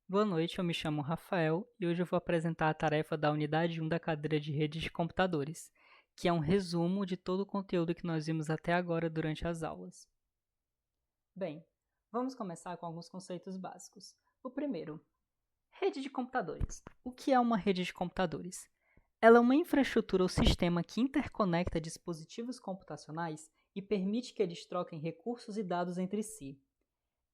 Boa noite, eu me chamo Rafael e hoje eu vou apresentar a tarefa da unidade 1 da cadeira de redes de computadores, que é um resumo de todo o conteúdo que nós vimos até agora durante as aulas. Bem, vamos começar com alguns conceitos básicos. O primeiro, rede de computadores. O que é uma rede de computadores? Ela é uma infraestrutura ou sistema que interconecta dispositivos computacionais e permite que eles troquem recursos e dados entre si.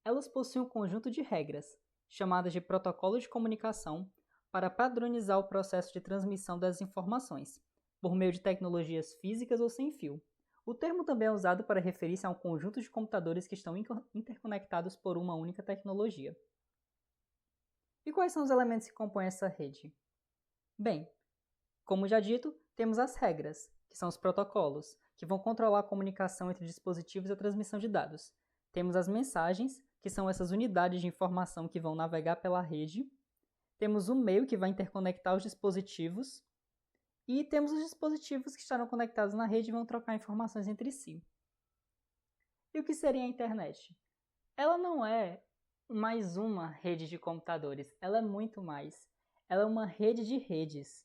Elas possuem um conjunto de regras, chamadas de protocolos de comunicação, para padronizar o processo de transmissão das informações, por meio de tecnologias físicas ou sem fio. O termo também é usado para referir-se a um conjunto de computadores que estão interconectados por uma única tecnologia. E quais são os elementos que compõem essa rede? Bem, como já dito, temos as regras, que são os protocolos, que vão controlar a comunicação entre dispositivos e a transmissão de dados. Temos as mensagens, que são essas unidades de informação que vão navegar pela rede. Temos o meio, que vai interconectar os dispositivos. E temos os dispositivos que estarão conectados na rede e vão trocar informações entre si. E o que seria a internet? Ela não é mais uma rede de computadores, ela é muito mais. Ela é uma rede de redes.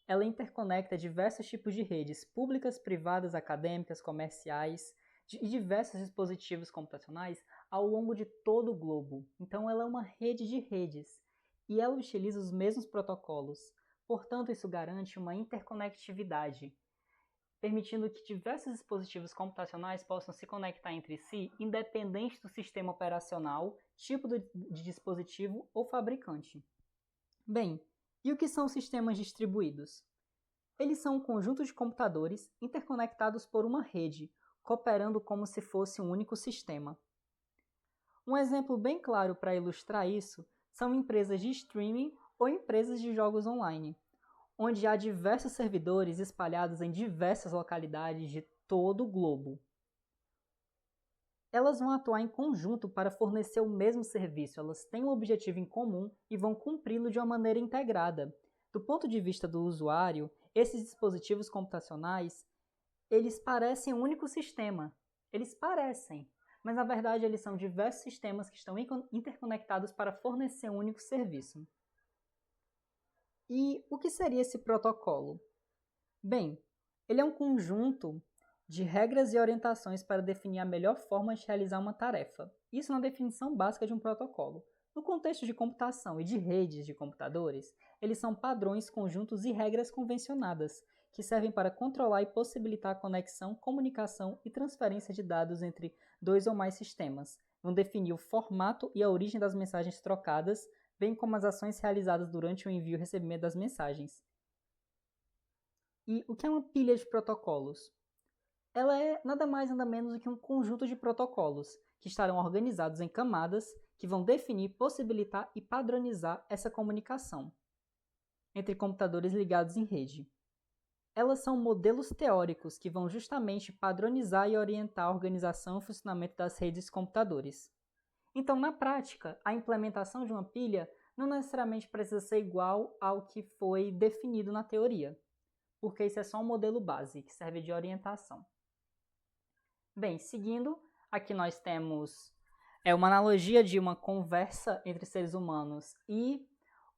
Ela interconecta diversos tipos de redes, públicas, privadas, acadêmicas, comerciais, e diversos dispositivos computacionais ao longo de todo o globo. Então, ela é uma rede de redes e ela utiliza os mesmos protocolos. Portanto, isso garante uma interconectividade, permitindo que diversos dispositivos computacionais possam se conectar entre si, independente do sistema operacional, tipo de dispositivo ou fabricante. Bem, e o que são sistemas distribuídos? Eles são um conjunto de computadores interconectados por uma rede, cooperando como se fosse um único sistema. Um exemplo bem claro para ilustrar isso são empresas de streaming ou empresas de jogos online, onde há diversos servidores espalhados em diversas localidades de todo o globo. Elas vão atuar em conjunto para fornecer o mesmo serviço, elas têm um objetivo em comum e vão cumpri-lo de uma maneira integrada. Do ponto de vista do usuário, esses dispositivos computacionais, eles parecem um único sistema. Eles parecem, mas na verdade eles são diversos sistemas que estão interconectados para fornecer um único serviço. E o que seria esse protocolo? Bem, ele é um conjunto de regras e orientações para definir a melhor forma de realizar uma tarefa. Isso na definição básica de um protocolo. No contexto de computação e de redes de computadores, eles são padrões, conjuntos e regras convencionadas, que servem para controlar e possibilitar a conexão, comunicação e transferência de dados entre dois ou mais sistemas. Vão definir o formato e a origem das mensagens trocadas, bem como as ações realizadas durante o envio e recebimento das mensagens. E o que é uma pilha de protocolos? Ela é nada mais nada menos do que um conjunto de protocolos que estarão organizados em camadas que vão definir, possibilitar e padronizar essa comunicação entre computadores ligados em rede. Elas são modelos teóricos que vão justamente padronizar e orientar a organização e o funcionamento das redes de computadores. Então, na prática, a implementação de uma pilha não necessariamente precisa ser igual ao que foi definido na teoria, porque isso é só um modelo base que serve de orientação. Bem, seguindo, aqui nós temos uma analogia de uma conversa entre seres humanos e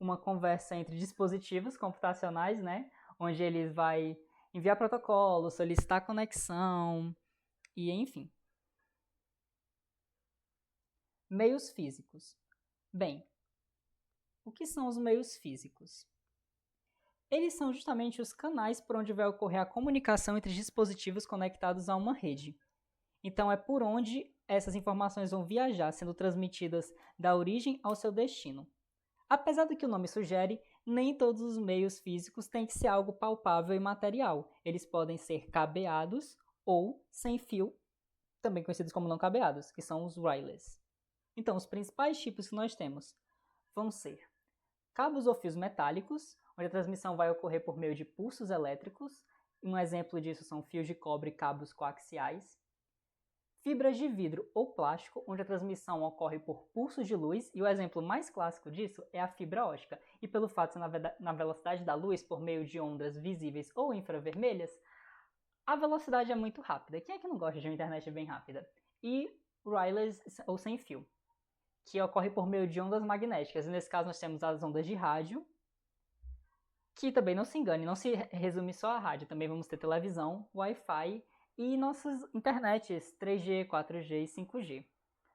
uma conversa entre dispositivos computacionais, né? Onde eles vai enviar protocolos, solicitar conexão e enfim. Meios físicos. Bem, o que são os meios físicos? Eles são justamente os canais por onde vai ocorrer a comunicação entre dispositivos conectados a uma rede. Então, é por onde essas informações vão viajar, sendo transmitidas da origem ao seu destino. Apesar do que o nome sugere, nem todos os meios físicos têm que ser algo palpável e material. Eles podem ser cabeados ou sem fio, também conhecidos como não cabeados, que são os wireless. Então, os principais tipos que nós temos vão ser cabos ou fios metálicos, onde a transmissão vai ocorrer por meio de pulsos elétricos. Um exemplo disso são fios de cobre e cabos coaxiais. Fibras de vidro ou plástico, onde a transmissão ocorre por pulsos de luz, e o exemplo mais clássico disso é a fibra óptica. E pelo fato de ser na velocidade da luz, por meio de ondas visíveis ou infravermelhas, a velocidade é muito rápida. Quem é que não gosta de uma internet bem rápida? E wireless ou sem fio, que ocorre por meio de ondas magnéticas. E nesse caso nós temos as ondas de rádio, que também não se engane, não se resume só a rádio, também vamos ter televisão, Wi-Fi e nossas internets 3G, 4G e 5G.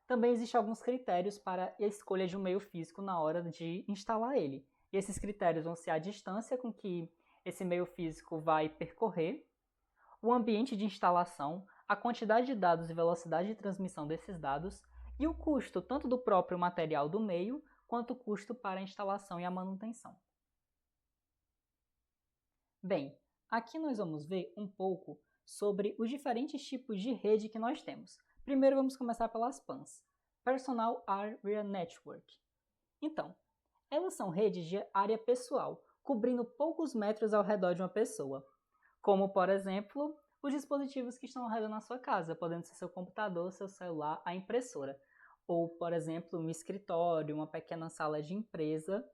Também existem alguns critérios para a escolha de um meio físico na hora de instalar ele. E esses critérios vão ser a distância com que esse meio físico vai percorrer, o ambiente de instalação, a quantidade de dados e velocidade de transmissão desses dados e o custo tanto do próprio material do meio quanto o custo para a instalação e a manutenção. Bem, aqui nós vamos ver um pouco sobre os diferentes tipos de rede que nós temos. Primeiro vamos começar pelas PANs, Personal Area Network. Então, elas são redes de área pessoal, cobrindo poucos metros ao redor de uma pessoa, como, por exemplo, os dispositivos que estão ao redor na sua casa, podendo ser seu computador, seu celular, a impressora, ou, por exemplo, um escritório, uma pequena sala de empresa.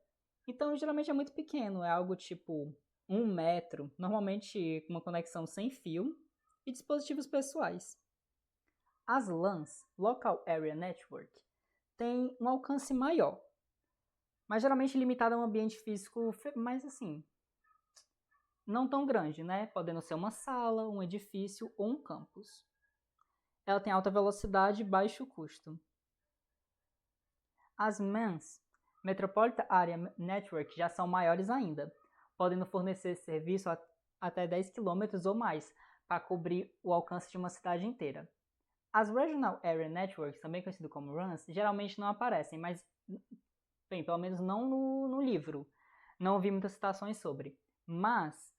Então, geralmente é muito pequeno, é algo tipo 1 metro, normalmente com uma conexão sem fio, e dispositivos pessoais. As LANs, Local Area Network, têm um alcance maior, mas geralmente limitado a um ambiente físico mais assim, não tão grande, né? Podendo ser uma sala, um edifício ou um campus. Ela tem alta velocidade e baixo custo. As MANs, Metropolitan Area Network, já são maiores ainda, podendo fornecer serviço até 10 km ou mais, para cobrir o alcance de uma cidade inteira. As Regional Area Networks, também conhecido como RANs, geralmente não aparecem, mas, bem, pelo menos não no livro. Não ouvi muitas citações sobre. Mas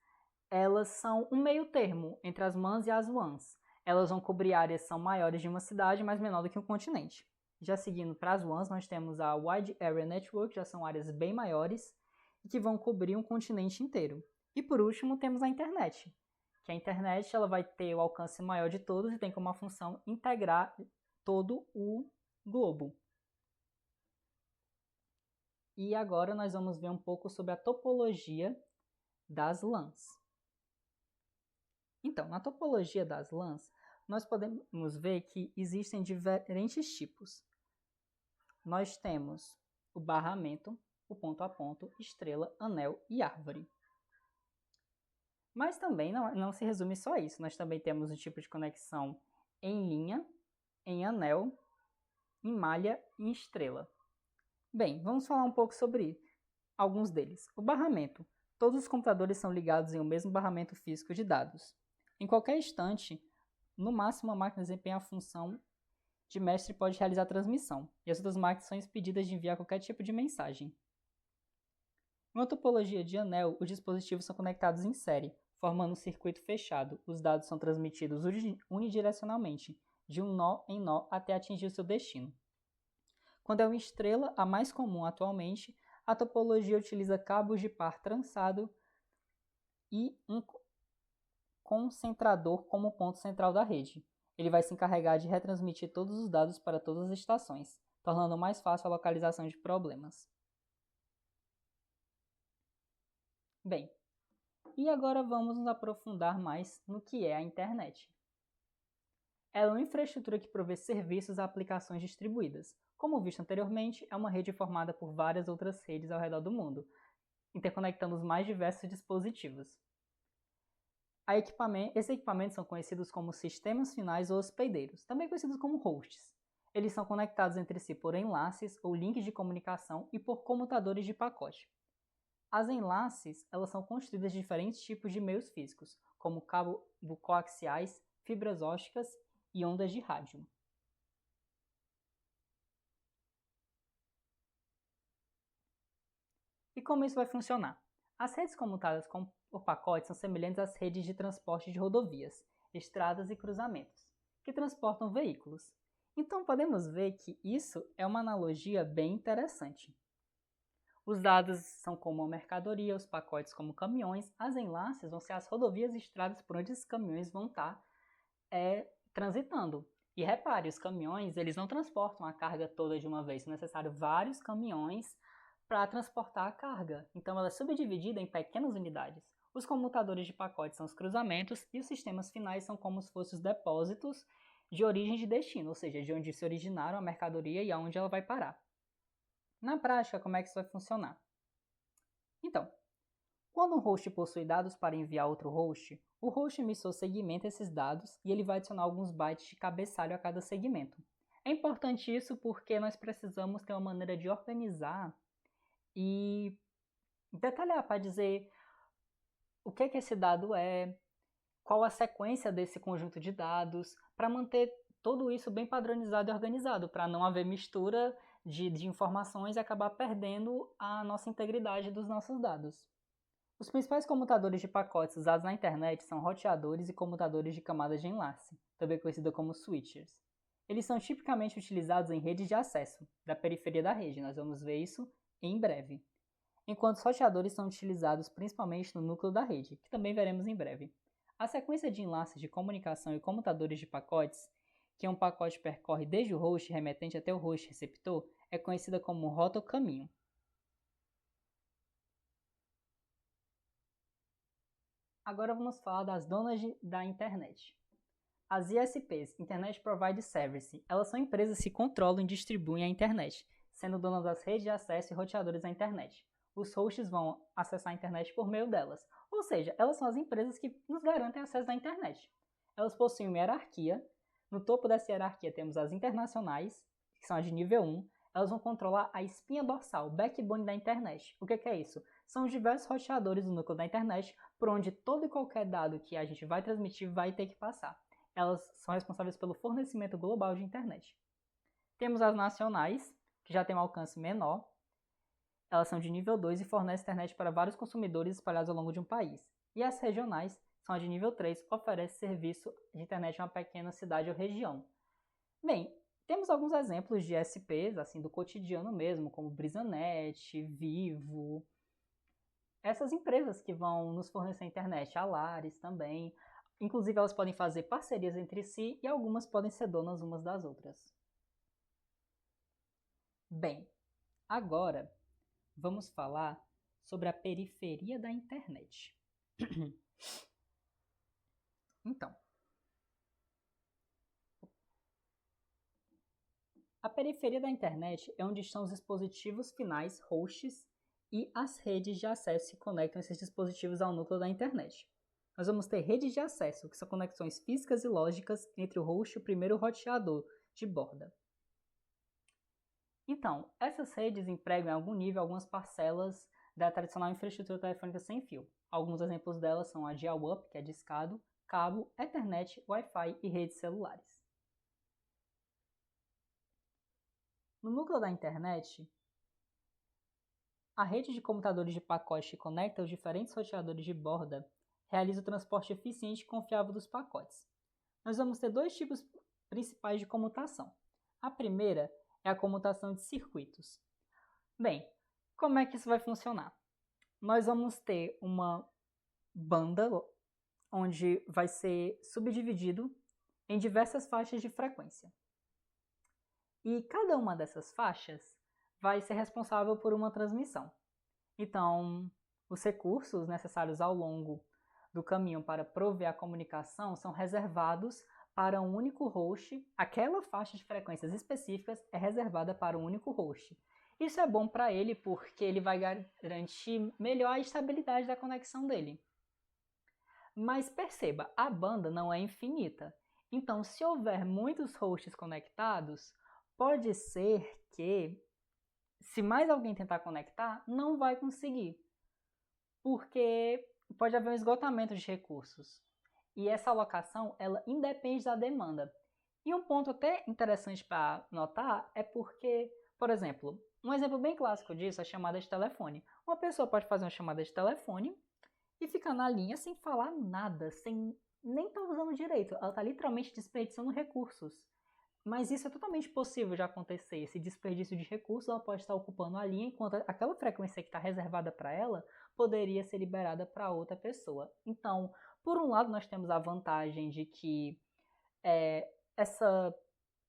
elas são um meio termo entre as MANs e as WANs. Elas vão cobrir áreas que são maiores de uma cidade, mas menor do que um continente. Já seguindo para as WANs, nós temos a Wide Area Network, já são áreas bem maiores e que vão cobrir um continente inteiro. E por último, temos a internet, que a internet ela vai ter o alcance maior de todos e tem como função integrar todo o globo. E agora nós vamos ver um pouco sobre a topologia das LANs. Então, na topologia das LANs, nós podemos ver que existem diferentes tipos. Nós temos o barramento, o ponto a ponto, estrela, anel e árvore. Mas também não se resume só a isso. Nós também temos o tipo de conexão em linha, em anel, em malha e em estrela. Bem, vamos falar um pouco sobre alguns deles. O barramento. Todos os computadores são ligados em um mesmo barramento físico de dados. Em qualquer instante, no máximo a máquina desempenha a função de mestre e pode realizar a transmissão, e as outras máquinas são impedidas de enviar qualquer tipo de mensagem. Em uma topologia de anel, os dispositivos são conectados em série, formando um circuito fechado. Os dados são transmitidos unidirecionalmente, de um nó em nó até atingir o seu destino. Quando é uma estrela, a mais comum atualmente, a topologia utiliza cabos de par trançado e um concentrador como ponto central da rede. Ele vai se encarregar de retransmitir todos os dados para todas as estações, tornando mais fácil a localização de problemas. Bem, e agora vamos nos aprofundar mais no que é a internet. Ela é uma infraestrutura que provê serviços a aplicações distribuídas. Como visto anteriormente, é uma rede formada por várias outras redes ao redor do mundo, interconectando os mais diversos dispositivos. Esses equipamentos são conhecidos como sistemas finais ou hospedeiros, também conhecidos como hosts. Eles são conectados entre si por enlaces ou links de comunicação e por comutadores de pacote. As enlaces elas são construídas de diferentes tipos de meios físicos, como cabos coaxiais, fibras ópticas e ondas de rádio. E como isso vai funcionar? As redes comutadas por pacotes são semelhantes às redes de transporte de rodovias, estradas e cruzamentos, que transportam veículos. Então podemos ver que isso é uma analogia bem interessante. Os dados são como a mercadoria, os pacotes como caminhões, as enlaces vão ser as rodovias e estradas por onde esses caminhões vão estar transitando. E repare, os caminhões eles não transportam a carga toda de uma vez, são necessários vários caminhões para transportar a carga. Então ela é subdividida em pequenas unidades. Os comutadores de pacotes são os cruzamentos e os sistemas finais são como se fossem os depósitos de origem e de destino, ou seja, de onde se originaram a mercadoria e aonde ela vai parar. Na prática, como é que isso vai funcionar? Então, quando um host possui dados para enviar a outro host, o host emissor segmenta esses dados e ele vai adicionar alguns bytes de cabeçalho a cada segmento. É importante isso porque nós precisamos ter uma maneira de organizar e detalhar para dizer o que esse dado é, qual a sequência desse conjunto de dados, para manter tudo isso bem padronizado e organizado, para não haver mistura de informações e acabar perdendo a nossa integridade dos nossos dados. Os principais comutadores de pacotes usados na internet são roteadores e comutadores de camadas de enlace, também conhecido como switchers. Eles são tipicamente utilizados em redes de acesso, da periferia da rede, nós vamos ver isso em breve. Enquanto os roteadores são utilizados principalmente no núcleo da rede, que também veremos em breve. A sequência de enlaces de comunicação e comutadores de pacotes, que um pacote percorre desde o host remetente até o host receptor, é conhecida como rota ou caminho. Agora vamos falar das donas da internet. As ISPs, Internet Provide Service, elas são empresas que controlam e distribuem a internet, sendo donas das redes de acesso e roteadores à internet. Os hosts vão acessar a internet por meio delas, ou seja, elas são as empresas que nos garantem acesso à internet. Elas possuem uma hierarquia. No topo dessa hierarquia temos as internacionais, que são as de nível 1. Elas vão controlar a espinha dorsal, o backbone da internet. O que é isso? São os diversos roteadores do núcleo da internet, por onde todo e qualquer dado que a gente vai transmitir vai ter que passar. Elas são responsáveis pelo fornecimento global de internet. Temos as nacionais, que já têm um alcance menor. Elas são de nível 2 e fornecem internet para vários consumidores espalhados ao longo de um país. E as regionais são as de nível 3, oferecem serviço de internet em uma pequena cidade ou região. Bem, temos alguns exemplos de SPs, assim, do cotidiano mesmo, como Brisanet, Vivo. Essas empresas que vão nos fornecer internet, a Lares também. Inclusive, elas podem fazer parcerias entre si e algumas podem ser donas umas das outras. Bem, agora vamos falar sobre a periferia da internet. Então, a periferia da internet é onde estão os dispositivos finais, hosts, e as redes de acesso que conectam esses dispositivos ao núcleo da internet. Nós vamos ter redes de acesso, que são conexões físicas e lógicas entre o host e o primeiro roteador de borda. Então, essas redes empregam em algum nível algumas parcelas da tradicional infraestrutura telefônica sem fio. Alguns exemplos delas são a dial-up, que é discado, cabo, Ethernet, Wi-Fi e redes celulares. No núcleo da internet, a rede de computadores de pacote que conecta os diferentes roteadores de borda realiza o transporte eficiente e confiável dos pacotes. Nós vamos ter dois tipos principais de comutação. A primeira é a comutação de circuitos. Bem, como é que isso vai funcionar? Nós vamos ter uma banda onde vai ser subdividido em diversas faixas de frequência. E cada uma dessas faixas vai ser responsável por uma transmissão. Então, os recursos necessários ao longo do caminho para prover a comunicação são reservados para um único host. Aquela faixa de frequências específicas é reservada para um único host. Isso é bom para ele porque ele vai garantir melhor a estabilidade da conexão dele. Mas perceba, a banda não é infinita. Então, se houver muitos hosts conectados, pode ser que, se mais alguém tentar conectar, não vai conseguir. Porque pode haver um esgotamento de recursos. E essa alocação, ela independe da demanda. E um ponto até interessante para notar é porque, por exemplo, um exemplo bem clássico disso é a chamada de telefone. Uma pessoa pode fazer uma chamada de telefone e ficar na linha sem falar nada, sem nem estar usando direito. Ela está literalmente desperdiçando recursos. Mas isso é totalmente possível de acontecer. Esse desperdício de recursos, ela pode estar ocupando a linha, enquanto aquela frequência que está reservada para ela poderia ser liberada para outra pessoa. Então, por um lado, nós temos a vantagem de que essa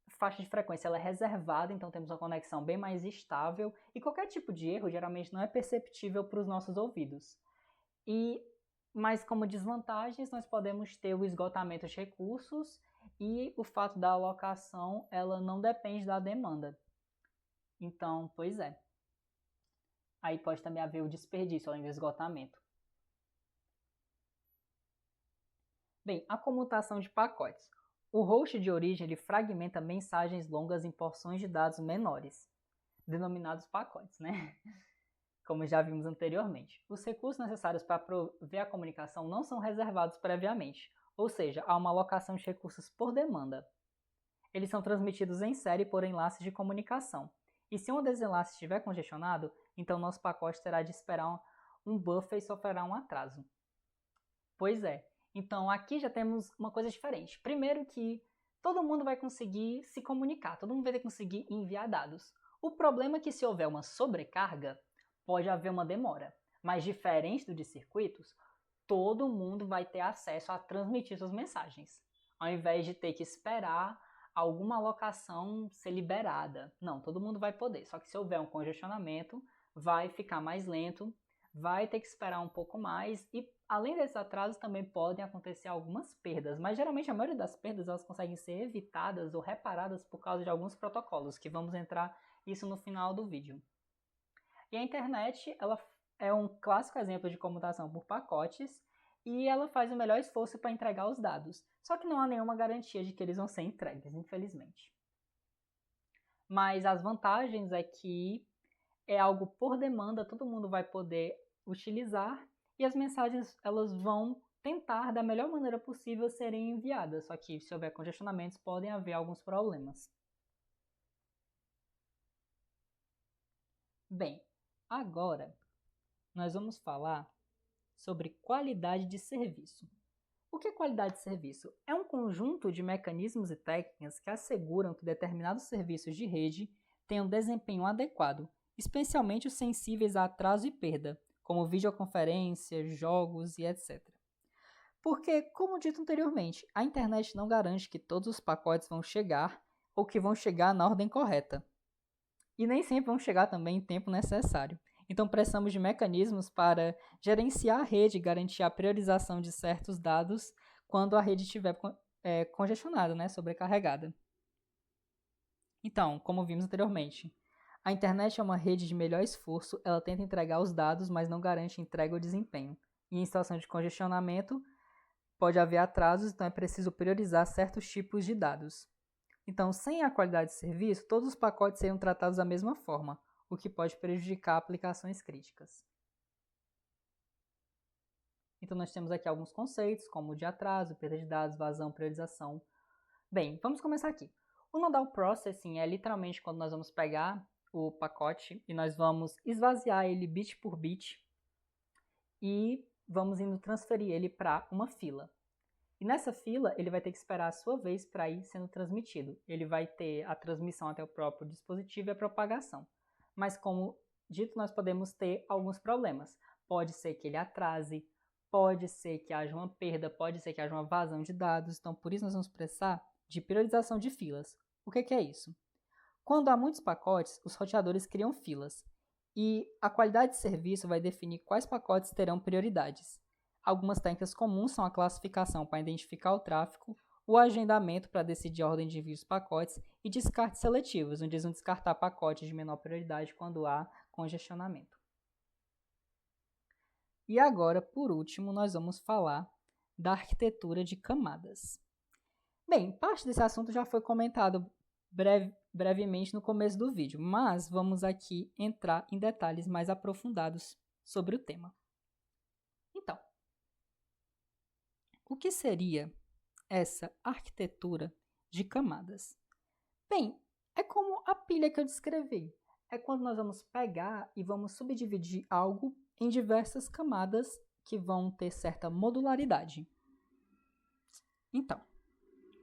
faixa de frequência ela é reservada, então temos uma conexão bem mais estável e qualquer tipo de erro geralmente não é perceptível para os nossos ouvidos. Mas como desvantagens, nós podemos ter o esgotamento de recursos e o fato da alocação ela não depende da demanda. Então, pois é. Aí pode também haver o desperdício, além do esgotamento. Bem, a comutação de pacotes. O host de origem ele fragmenta mensagens longas em porções de dados menores, denominados pacotes, né? Como já vimos anteriormente. Os recursos necessários para prover a comunicação não são reservados previamente, ou seja, há uma alocação de recursos por demanda. Eles são transmitidos em série por enlaces de comunicação. E se um desses enlaces estiver congestionado, então nosso pacote terá de esperar um buffer e sofrerá um atraso. Pois é. Então aqui já temos uma coisa diferente. Primeiro que todo mundo vai conseguir se comunicar, todo mundo vai conseguir enviar dados. O problema é que se houver uma sobrecarga, pode haver uma demora. Mas diferente do de circuitos, todo mundo vai ter acesso a transmitir suas mensagens, ao invés de ter que esperar alguma alocação ser liberada. Não, todo mundo vai poder, só que se houver um congestionamento, vai ficar mais lento, vai ter que esperar um pouco mais e além desses atrasos também podem acontecer algumas perdas, mas geralmente a maioria das perdas elas conseguem ser evitadas ou reparadas por causa de alguns protocolos, que vamos entrar isso no final do vídeo. E a internet, ela é um clássico exemplo de comutação por pacotes e ela faz o melhor esforço para entregar os dados. Só que não há nenhuma garantia de que eles vão ser entregues, infelizmente. Mas as vantagens é que é algo por demanda, todo mundo vai poder utilizar e as mensagens elas vão tentar da melhor maneira possível serem enviadas. Só que se houver congestionamentos, podem haver alguns problemas. Bem, agora nós vamos falar sobre qualidade de serviço. O que é qualidade de serviço? É um conjunto de mecanismos e técnicas que asseguram que determinados serviços de rede tenham desempenho adequado, especialmente os sensíveis a atraso e perda, como videoconferência, jogos e etc. Porque, como dito anteriormente, a internet não garante que todos os pacotes vão chegar ou que vão chegar na ordem correta. E nem sempre vão chegar também em tempo necessário. Então, precisamos de mecanismos para gerenciar a rede e garantir a priorização de certos dados quando a rede estiver congestionada, né, sobrecarregada. Então, como vimos anteriormente, a internet é uma rede de melhor esforço, ela tenta entregar os dados, mas não garante entrega ou desempenho. E em situação de congestionamento, pode haver atrasos, então é preciso priorizar certos tipos de dados. Então, sem a qualidade de serviço, todos os pacotes seriam tratados da mesma forma, o que pode prejudicar aplicações críticas. Então, nós temos aqui alguns conceitos, como o de atraso, perda de dados, vazão, priorização. Bem, vamos começar aqui. O nodal processing é literalmente quando nós vamos pegar o pacote e nós vamos esvaziar ele bit por bit e vamos indo transferir ele para uma fila. E nessa fila, ele vai ter que esperar a sua vez para ir sendo transmitido. Ele vai ter a transmissão até o próprio dispositivo e a propagação. Mas como dito, nós podemos ter alguns problemas. Pode ser que ele atrase, pode ser que haja uma perda, pode ser que haja uma vazão de dados. Então, por isso nós vamos precisar de priorização de filas. O que é isso? Quando há muitos pacotes, os roteadores criam filas. E a qualidade de serviço vai definir quais pacotes terão prioridades. Algumas técnicas comuns são a classificação para identificar o tráfego, o agendamento para decidir a ordem de envio dos pacotes e descartes seletivos, onde eles vão descartar pacotes de menor prioridade quando há congestionamento. E agora, por último, nós vamos falar da arquitetura de camadas. Bem, parte desse assunto já foi comentado brevemente no começo do vídeo, mas vamos aqui entrar em detalhes mais aprofundados sobre o tema. Então, o que seria essa arquitetura de camadas? Bem, é como a pilha que eu descrevi. É quando nós vamos pegar e vamos subdividir algo em diversas camadas que vão ter certa modularidade. Então,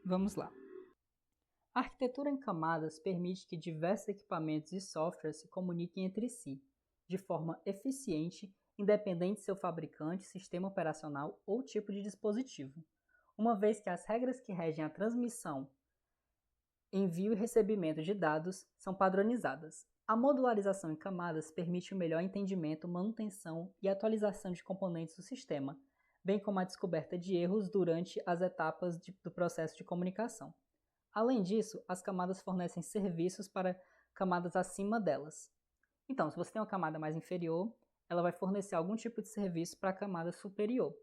vamos lá. A arquitetura em camadas permite que diversos equipamentos e softwares se comuniquem entre si, de forma eficiente, independente de seu fabricante, sistema operacional ou tipo de dispositivo, uma vez que as regras que regem a transmissão, envio e recebimento de dados são padronizadas. A modularização em camadas permite o melhor entendimento, manutenção e atualização de componentes do sistema, bem como a descoberta de erros durante as etapas do processo de comunicação. Além disso, as camadas fornecem serviços para camadas acima delas. Então, se você tem uma camada mais inferior, ela vai fornecer algum tipo de serviço para a camada superior.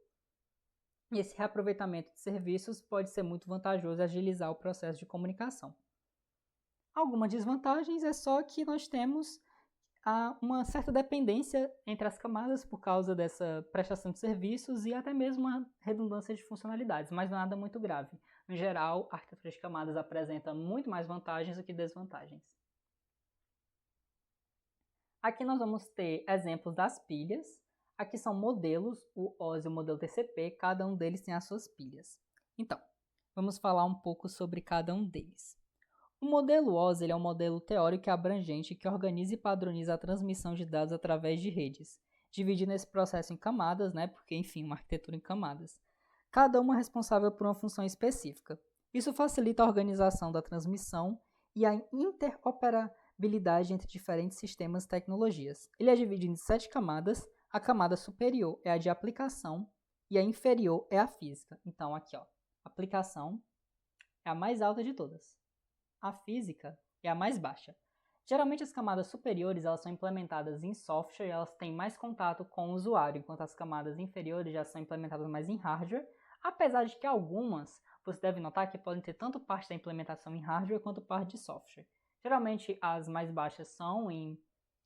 E esse reaproveitamento de serviços pode ser muito vantajoso e agilizar o processo de comunicação. Algumas desvantagens é só que nós temos uma certa dependência entre as camadas por causa dessa prestação de serviços e até mesmo uma redundância de funcionalidades, mas nada muito grave. Em geral, a arquitetura de camadas apresenta muito mais vantagens do que desvantagens. Aqui nós vamos ter exemplos das pilhas. Aqui são modelos, o OSI e o modelo TCP, cada um deles tem as suas pilhas. Então, vamos falar um pouco sobre cada um deles. O modelo OSI é um modelo teórico e abrangente que organiza e padroniza a transmissão de dados através de redes, dividindo esse processo em camadas, porque, enfim, uma arquitetura em camadas. Cada uma é responsável por uma função específica. Isso facilita a organização da transmissão e a interoperabilidade entre diferentes sistemas e tecnologias. Ele é dividido em 7 camadas. A camada superior é a de aplicação e a inferior é a física. Então, aqui, aplicação é a mais alta de todas. A física é a mais baixa. Geralmente as camadas superiores elas são implementadas em software e elas têm mais contato com o usuário, enquanto as camadas inferiores já são implementadas mais em hardware, apesar de que algumas, você deve notar que podem ter tanto parte da implementação em hardware quanto parte de software. Geralmente as mais baixas são em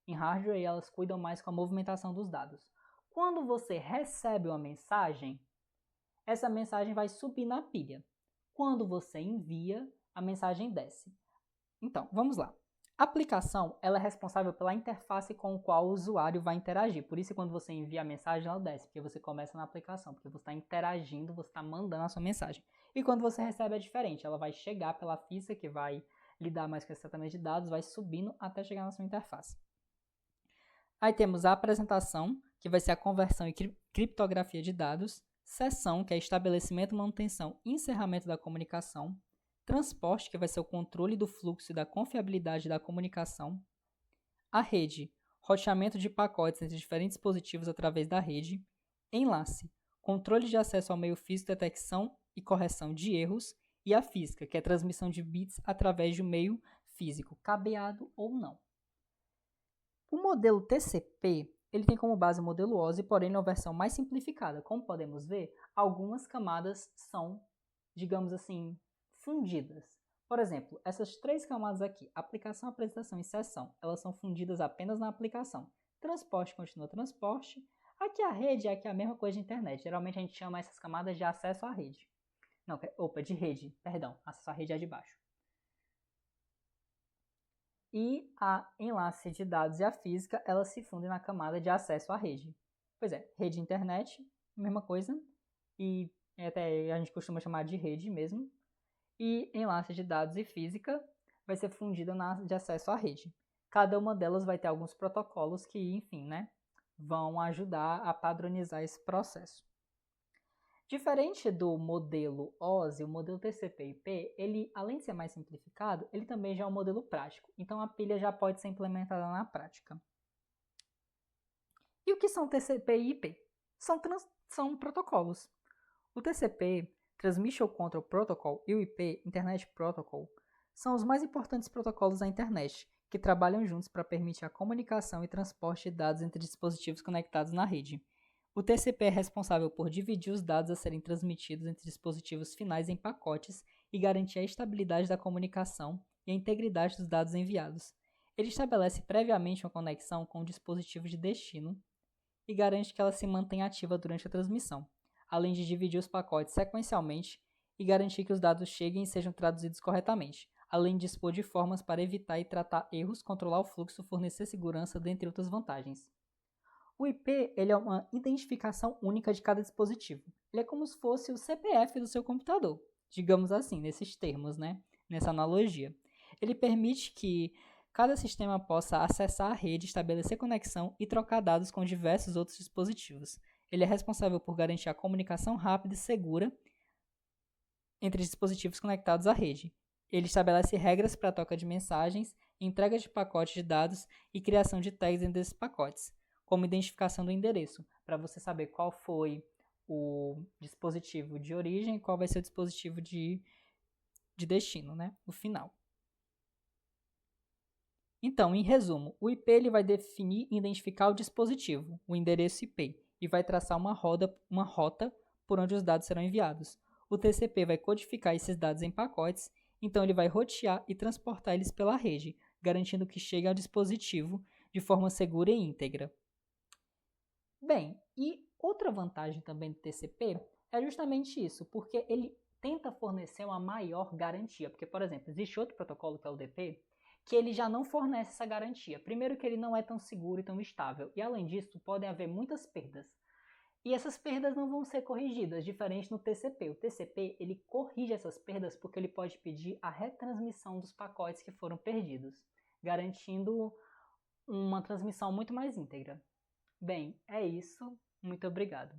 hardware e elas cuidam mais com a movimentação dos dados. Quando você recebe uma mensagem, essa mensagem vai subir na pilha. Quando você envia, a mensagem desce. Então, vamos lá. A aplicação ela é responsável pela interface com a qual o usuário vai interagir. Por isso, quando você envia a mensagem, ela desce, porque você começa na aplicação, porque você está interagindo, você está mandando a sua mensagem. E quando você recebe é diferente, ela vai chegar pela física, que vai lidar mais com esse tratamento de dados, vai subindo até chegar na sua interface. Aí temos a apresentação, que vai ser a conversão e criptografia de dados. Sessão, que é estabelecimento, manutenção e encerramento da comunicação. Transporte, que vai ser o controle do fluxo e da confiabilidade da comunicação. A rede, roteamento de pacotes entre diferentes dispositivos através da rede. Enlace, controle de acesso ao meio físico, detecção e correção de erros. E a física, que é a transmissão de bits através de um meio físico, cabeado ou não. O modelo TCP ele tem como base o modelo OSI, porém na versão mais simplificada. Como podemos ver, algumas camadas são, digamos assim, fundidas. Por exemplo, essas 3 camadas aqui, aplicação, apresentação e sessão, elas são fundidas apenas na aplicação. Transporte continua transporte. Aqui a rede é aqui a mesma coisa de internet. Geralmente a gente chama essas camadas de acesso à rede. Não, de rede, perdão. Acesso à rede é de baixo. E a enlace de dados e a física, elas se fundem na camada de acesso à rede. Pois é, rede e internet, mesma coisa. E até a gente costuma chamar de rede mesmo. E enlace de dados e física vai ser fundida na de acesso à rede. Cada uma delas vai ter alguns protocolos que, enfim, vão ajudar a padronizar esse processo. Diferente do modelo OSI, o modelo TCP/IP, ele, além de ser mais simplificado, ele também já é um modelo prático. Então, a pilha já pode ser implementada na prática. E o que são TCP e IP? São protocolos. O TCP, Transmission Control Protocol, e o IP, Internet Protocol, são os mais importantes protocolos da internet, que trabalham juntos para permitir a comunicação e transporte de dados entre dispositivos conectados na rede. O TCP é responsável por dividir os dados a serem transmitidos entre dispositivos finais em pacotes e garantir a estabilidade da comunicação e a integridade dos dados enviados. Ele estabelece previamente uma conexão com o dispositivo de destino e garante que ela se mantenha ativa durante a transmissão, além de dividir os pacotes sequencialmente e garantir que os dados cheguem e sejam traduzidos corretamente, além de dispor de formas para evitar e tratar erros, controlar o fluxo, fornecer segurança, dentre outras vantagens. O IP ele é uma identificação única de cada dispositivo. Ele é como se fosse o CPF do seu computador, digamos assim, nesses termos, nessa analogia. Ele permite que cada sistema possa acessar a rede, estabelecer conexão e trocar dados com diversos outros dispositivos. Ele é responsável por garantir a comunicação rápida e segura entre dispositivos conectados à rede. Ele estabelece regras para a troca de mensagens, entrega de pacotes de dados e criação de tags dentro desses pacotes, como identificação do endereço, para você saber qual foi o dispositivo de origem e qual vai ser o dispositivo de destino, o final. Então, em resumo, o IP ele vai definir e identificar o dispositivo, o endereço IP, e vai traçar uma rota por onde os dados serão enviados. O TCP vai codificar esses dados em pacotes, então ele vai rotear e transportar eles pela rede, garantindo que chegue ao dispositivo de forma segura e íntegra. Bem, e outra vantagem também do TCP é justamente isso, porque ele tenta fornecer uma maior garantia. Porque, por exemplo, existe outro protocolo que é o UDP, que ele já não fornece essa garantia. Primeiro que ele não é tão seguro e tão estável, e além disso, podem haver muitas perdas. E essas perdas não vão ser corrigidas, diferente no TCP. O TCP, ele corrige essas perdas porque ele pode pedir a retransmissão dos pacotes que foram perdidos, garantindo uma transmissão muito mais íntegra. Bem, é isso. Muito obrigado.